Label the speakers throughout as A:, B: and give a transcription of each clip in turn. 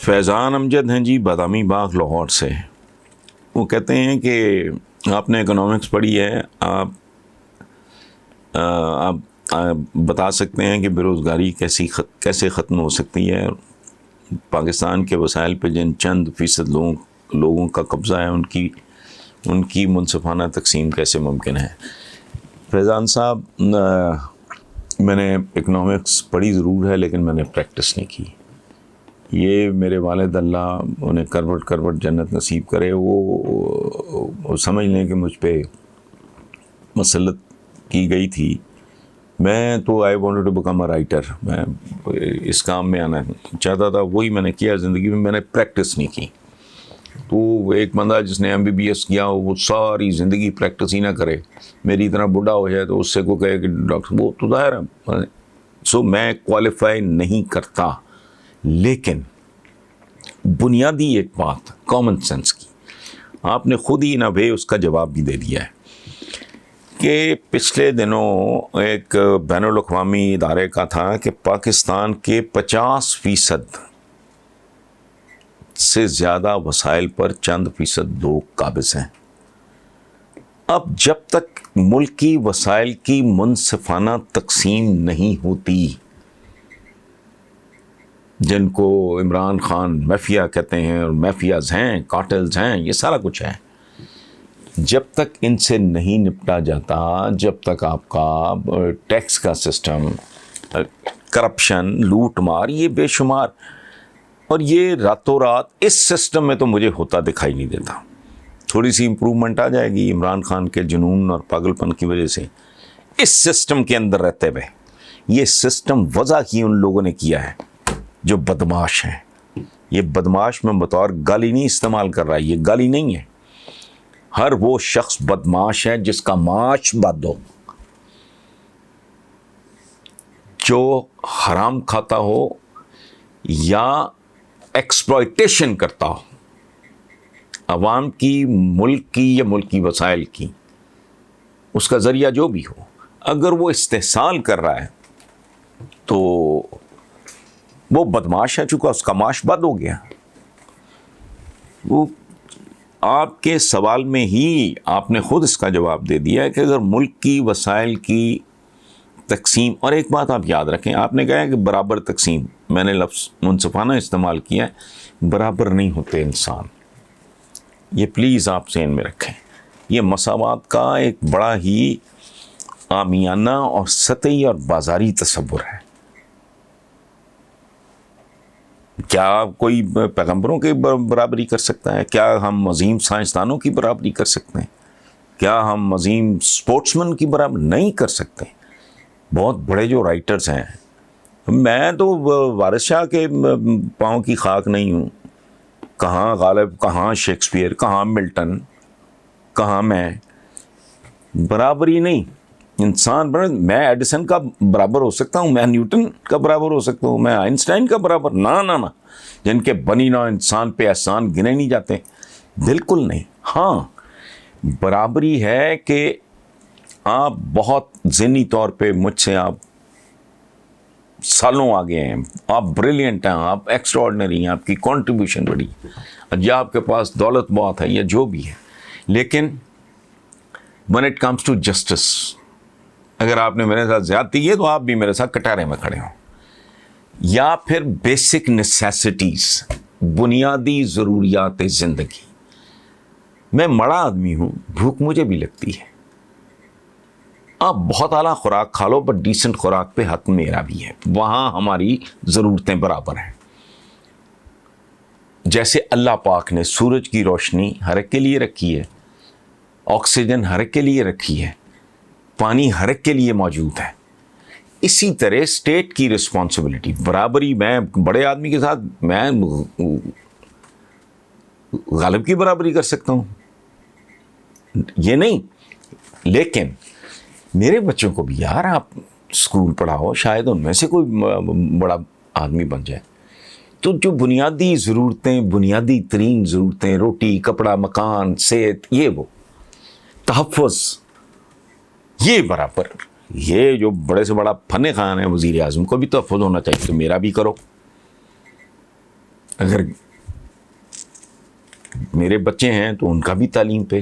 A: فیضان امجد ہیں جی، بادامی باغ لاہور سے. وہ کہتے ہیں کہ آپ نے اکنامکس پڑھی ہے، آپ بتا سکتے ہیں کہ بے روزگاری کیسے ختم ہو سکتی ہے؟ پاکستان کے وسائل پہ جن چند فیصد لوگوں کا قبضہ ہے، ان کی منصفانہ تقسیم کیسے ممکن ہے؟ فیضان صاحب، میں نے اکنامکس پڑھی ضرور ہے لیکن میں نے پریکٹس نہیں کی. یہ میرے والد اللہ انہیں کروٹ جنت نصیب کرے، وہ سمجھ لیں کہ مجھ پہ مسلط کی گئی تھی. میں تو I wanted to become a writer, میں اس کام میں آنا چاہتا تھا، وہی میں نے کیا زندگی میں نے پریکٹس نہیں کی. تو ایک بندہ جس نے MBBS کیا وہ ساری زندگی پریکٹس ہی نہ کرے، میری طرح بوڑھا ہو جائے تو اس سے کو کہے کہ ڈاکٹر وہ تو ظاہر ہے. سو میں کوالیفائی نہیں کرتا، لیکن بنیادی ایک بات کامن سینس کی آپ نے خود ہی نہ بھائی اس کا جواب بھی دے دیا ہے کہ پچھلے دنوں ایک بین الاقوامی ادارے کا تھا کہ پاکستان کے 50% سے زیادہ وسائل پر چند فیصد لوگ قابض ہیں. اب جب تک ملکی وسائل کی منصفانہ تقسیم نہیں ہوتی، جن کو عمران خان میفیا کہتے ہیں اور میفیاز ہیں، کارٹلز ہیں، یہ سارا کچھ ہے، جب تک ان سے نہیں نپٹا جاتا، جب تک آپ کا ٹیکس کا سسٹم، کرپشن، لوٹ مار، یہ بے شمار، اور یہ راتوں رات اس سسٹم میں تو مجھے ہوتا دکھائی نہیں دیتا. تھوڑی سی امپرومنٹ آ جائے گی عمران خان کے جنون اور پاگل پن کی وجہ سے. اس سسٹم کے اندر رہتے ہوئے یہ سسٹم وضع کی ان لوگوں نے کیا ہے جو بدماش ہیں. یہ بدماش میں بطور گالی نہیں استعمال کر رہا ہے، یہ گالی نہیں ہے. ہر وہ شخص بدماش ہے جس کا معاش بد ہو، جو حرام کھاتا ہو یا ایکسپلائٹیشن کرتا ہو عوام کی، ملک کی یا ملکی وسائل کی، اس کا ذریعہ جو بھی ہو، اگر وہ استحصال کر رہا ہے تو وہ بدماش ہے، چونکہ اس کا معاش بد ہو گیا. وہ آپ کے سوال میں ہی آپ نے خود اس کا جواب دے دیا کہ اگر ملک کی وسائل کی تقسیم، اور ایک بات آپ یاد رکھیں، آپ نے کہا ہے کہ برابر تقسیم، میں نے لفظ منصفانہ استعمال کیا ہے، برابر نہیں ہوتے انسان، یہ پلیز آپ ذہن میں رکھیں. یہ مساوات کا ایک بڑا ہی عامیانہ اور سطحی اور بازاری تصور ہے. کیا کوئی پیغمبروں کی برابری کر سکتا ہے؟ کیا ہم عظیم سائنسدانوں کی برابری کر سکتے ہیں؟ کیا ہم عظیم سپورٹسمن کی برابری نہیں کر سکتے؟ بہت بڑے جو رائٹرز ہیں، میں تو وارث شاہ کے پاؤں کی خاک نہیں ہوں. کہاں غالب، کہاں شیکسپیئر، کہاں ملٹن، کہاں میں. برابری نہیں. انسان میں ایڈیسن کا برابر ہو سکتا ہوں، میں نیوٹن کا برابر ہو سکتا ہوں، میں آئنسٹائن کا برابر نہ جن کے بنی نہ انسان پہ احسان گنے نہیں جاتے، بالکل نہیں. ہاں برابری ہے کہ آپ بہت ذہنی طور پہ مجھ سے آپ سالوں آگے ہیں، آپ بریلینٹ ہیں، آپ ایکسٹرا آرڈنری ہیں، آپ کی کنٹریبیوشن بڑی، یا آپ کے پاس دولت بہت ہے، یا جو بھی ہے. لیکن when it comes to justice، اگر آپ نے میرے ساتھ زیادتی کی ہے تو آپ بھی میرے ساتھ کٹارے میں کھڑے ہوں. یا پھر بیسک نیسیسٹیز، بنیادی ضروریات زندگی. میں مڑا آدمی ہوں، بھوک مجھے بھی لگتی ہے. آپ بہت اعلیٰ خوراک کھا لو، بٹ ڈیسنٹ خوراک پہ حق میرا بھی ہے. وہاں ہماری ضرورتیں برابر ہیں. جیسے اللہ پاک نے سورج کی روشنی ہر ایک کے لیے رکھی ہے، آکسیجن ہر ایک کے لیے رکھی ہے، پانی ہر ایک کے لیے موجود ہے، اسی طرح اسٹیٹ کی رسپانسبلٹی برابری. میں بڑے آدمی کے ساتھ میں غالب کی برابری کر سکتا ہوں، یہ نہیں. لیکن میرے بچوں کو بھی یار آپ اسکول پڑھاؤ، شاید ان میں سے کوئی بڑا آدمی بن جائے. تو جو بنیادی ضرورتیں، بنیادی ترین ضرورتیں، روٹی، کپڑا، مکان، صحت، یہ وہ تحفظ، یہ برابر. یہ جو بڑے سے بڑا فن خان ہے وزیر اعظم کو بھی تحفظ ہونا چاہیے، تو میرا بھی کرو. اگر میرے بچے ہیں تو ان کا بھی تعلیم پہ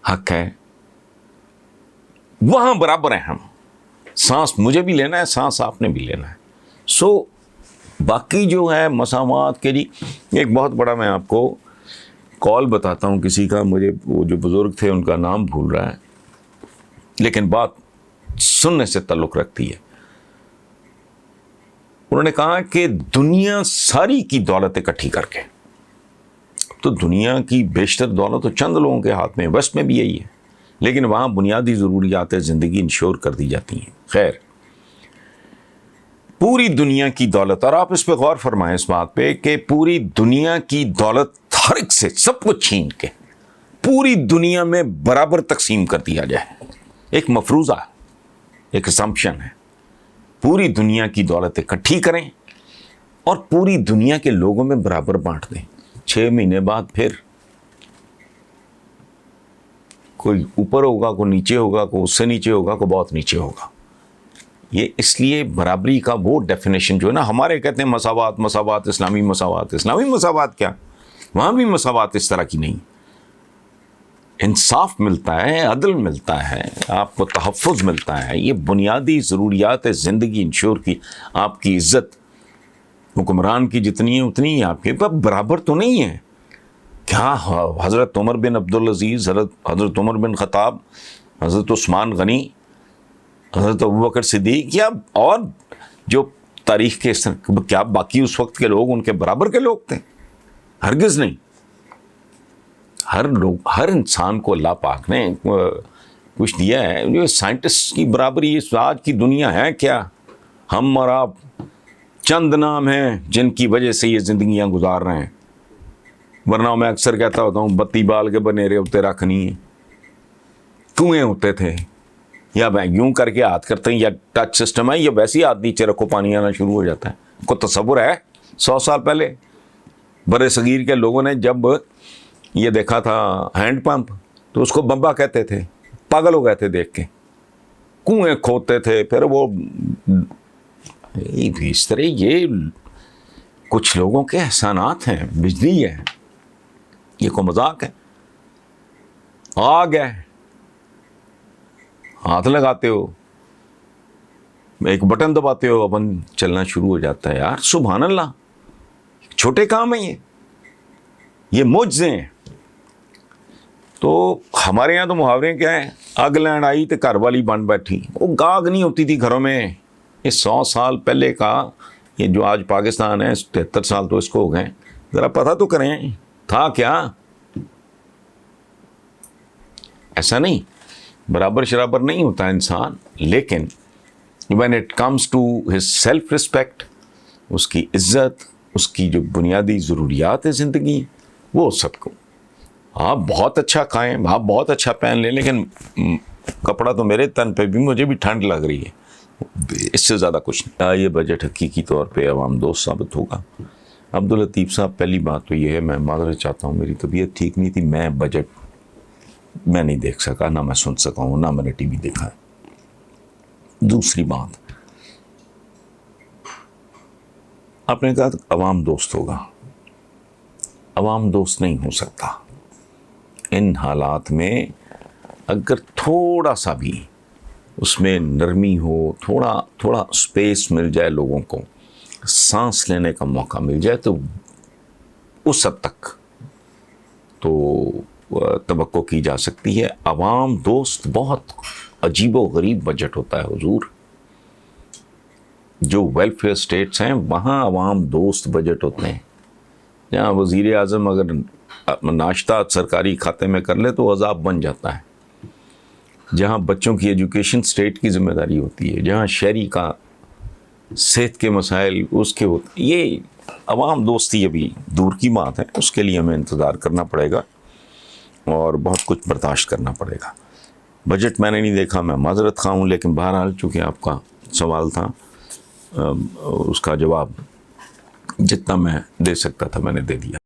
A: حق ہے. وہاں برابر ہیں ہم. سانس مجھے بھی لینا ہے, سانس آپ نے بھی لینا ہے. سو باقی جو ہے مساوات کے لیے ایک بہت بڑا, میں آپ کو کال بتاتا ہوں کسی کا, مجھے وہ جو بزرگ تھے ان کا نام بھول رہا ہے, لیکن بات سننے سے تعلق رکھتی ہے. انہوں نے کہا کہ دنیا ساری کی دولت اکٹھی کر کے, تو دنیا کی بیشتر دولت تو چند لوگوں کے ہاتھ میں, ویسٹ میں بھی یہی ہے, لیکن وہاں بنیادی ضروریات زندگی انشور کر دی جاتی ہیں. خیر, پوری دنیا کی دولت, اور آپ اس پہ غور فرمائیں اس بات پہ کہ پوری دنیا کی دولت ہر ایک سے سب کچھ چھین کے پوری دنیا میں برابر تقسیم کر دیا جائے. ایک مفروضہ, ایک اسمپشن ہے. پوری دنیا کی دولت اکٹھی کریں اور پوری دنیا کے لوگوں میں برابر بانٹ دیں. 6 مہینے بعد پھر کوئی اوپر ہوگا, کوئی نیچے ہوگا, کوئی اس سے نیچے ہوگا, کوئی بہت نیچے ہوگا. یہ اس لیے برابری کا وہ ڈیفینیشن جو ہے نا, ہمارے کہتے ہیں مساوات, مساوات, اسلامی مساوات. اسلامی مساوات کیا, وہاں بھی مساوات اس طرح کی نہیں. انصاف ملتا ہے, عدل ملتا ہے, آپ کو تحفظ ملتا ہے. یہ بنیادی ضروریات زندگی انشور کی. آپ کی عزت حکمران کی جتنی ہے اتنی ہی آپ کی, پر برابر تو نہیں ہے. کیا حضرت عمر بن عبدالعزیز, حضرت عمر بن خطاب, حضرت عثمان غنی, حضرت ابوبکر صدیق, یا اور جو تاریخ کے کیا باقی اس وقت کے لوگ ان کے برابر کے لوگ تھے؟ ہرگز نہیں. ہر انسان کو اللہ پاک نے کچھ دیا ہے. جو سائنٹسٹ کی برابری اس آج کی دنیا ہے کیا؟ ہم اور آپ چند نام ہیں جن کی وجہ سے یہ زندگیاں گزار رہے ہیں. ورنہ میں اکثر کہتا ہوتا ہوں, بتی بال کے بنیرے ہوتے رکھنی ہے. کنویں ہوتے تھے, یا یوں کر کے ہاتھ کرتے ہیں, یا ٹچ سسٹم ہے, یا ویسے ہی ہاتھ نیچے رکھو پانی آنا شروع ہو جاتا ہے. کو تصور ہے 100 سال پہلے برے صغیر کے لوگوں نے جب یہ دیکھا تھا ہینڈ پمپ, تو اس کو بمبا کہتے تھے. پاگل ہو گئے تھے دیکھ کے. کنویں کھودتے تھے, پھر وہ اس طرح. یہ کچھ لوگوں کے احسانات ہیں. بجلی ہے, یہ کو مذاق ہے. آگ ہے, ہاتھ لگاتے ہو, ایک بٹن دباتے ہو, اپن چلنا شروع ہو جاتا ہے. یار سبحان اللہ, چھوٹے کام ہیں یہ معجزے ہیں. تو ہمارے یہاں تو محاورے کیا ہیں, اگ لین آئی تو گھر والی بن بیٹھی. وہ گاگ نہیں ہوتی تھی گھروں میں. یہ 100 سال پہلے کا, یہ جو آج پاکستان ہے 73 سال تو اس کو ہو گئے. ذرا پتہ تو کریں تھا کیا. ایسا نہیں, برابر شرابر نہیں ہوتا انسان, لیکن when it comes to his self respect, اس کی عزت, اس کی جو بنیادی ضروریات ہے زندگی, وہ سب کو. آپ بہت اچھا کھائیں, آپ بہت اچھا پہن لیں, لیکن کپڑا تو میرے تن پہ بھی, مجھے بھی ٹھنڈ لگ رہی ہے. اس سے زیادہ کچھ نہیں. یہ بجٹ حقیقی طور پہ عوام دوست ثابت ہوگا. عبداللطیف صاحب, پہلی بات تو یہ ہے, میں معذرت چاہتا ہوں, میری طبیعت ٹھیک نہیں تھی. میں بجٹ میں نہیں دیکھ سکا, نہ میں سن سکا ہوں, نہ میں نے ٹی وی دیکھا ہے. دوسری بات, آپ نے کہا عوام دوست ہوگا. عوام دوست نہیں ہو سکتا. ان حالات میں اگر تھوڑا سا بھی اس میں نرمی ہو, تھوڑا سپیس مل جائے, لوگوں کو سانس لینے کا موقع مل جائے, تو اس حد تک تو توقع کی جا سکتی ہے. عوام دوست بہت عجیب و غریب بجٹ ہوتا ہے حضور. جو ویلفیئر اسٹیٹس ہیں وہاں عوام دوست بجٹ ہوتے ہیں. جہاں وزیر اعظم اگر ناشتہ سرکاری کھاتے میں کر لے تو عذاب بن جاتا ہے. جہاں بچوں کی ایجوکیشن اسٹیٹ کی ذمہ داری ہوتی ہے, جہاں شہری کا صحت کے مسائل اس کے ہوتے, یہ عوام دوستی ابھی دور کی بات ہے. اس کے لیے ہمیں انتظار کرنا پڑے گا اور بہت کچھ برداشت کرنا پڑے گا. بجٹ میں نے نہیں دیکھا, میں معذرت خواہ ہوں, لیکن بہرحال چونکہ آپ کا سوال تھا, اس کا جواب جتنا میں دے سکتا تھا میں نے دے دیا.